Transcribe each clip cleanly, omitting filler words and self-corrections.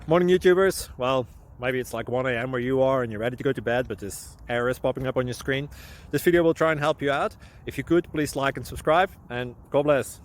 Morning YouTubers. Well, maybe it's like 1 a.m. where you are and you're ready to go to bed, but this error is popping up on your screen. This video will try and help you out. If you could, please like and subscribe, and God bless.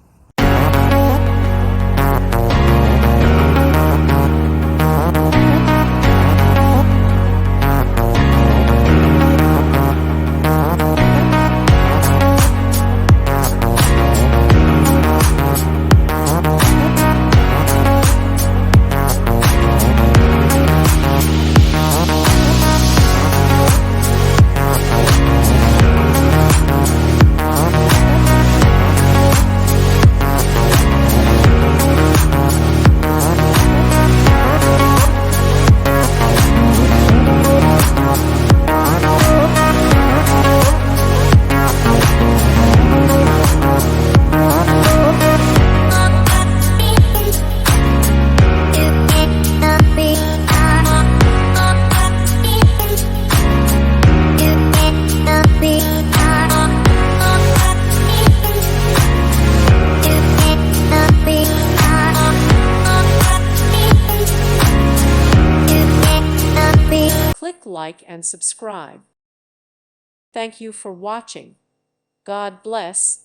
Click like and subscribe. Thank you for watching. God bless.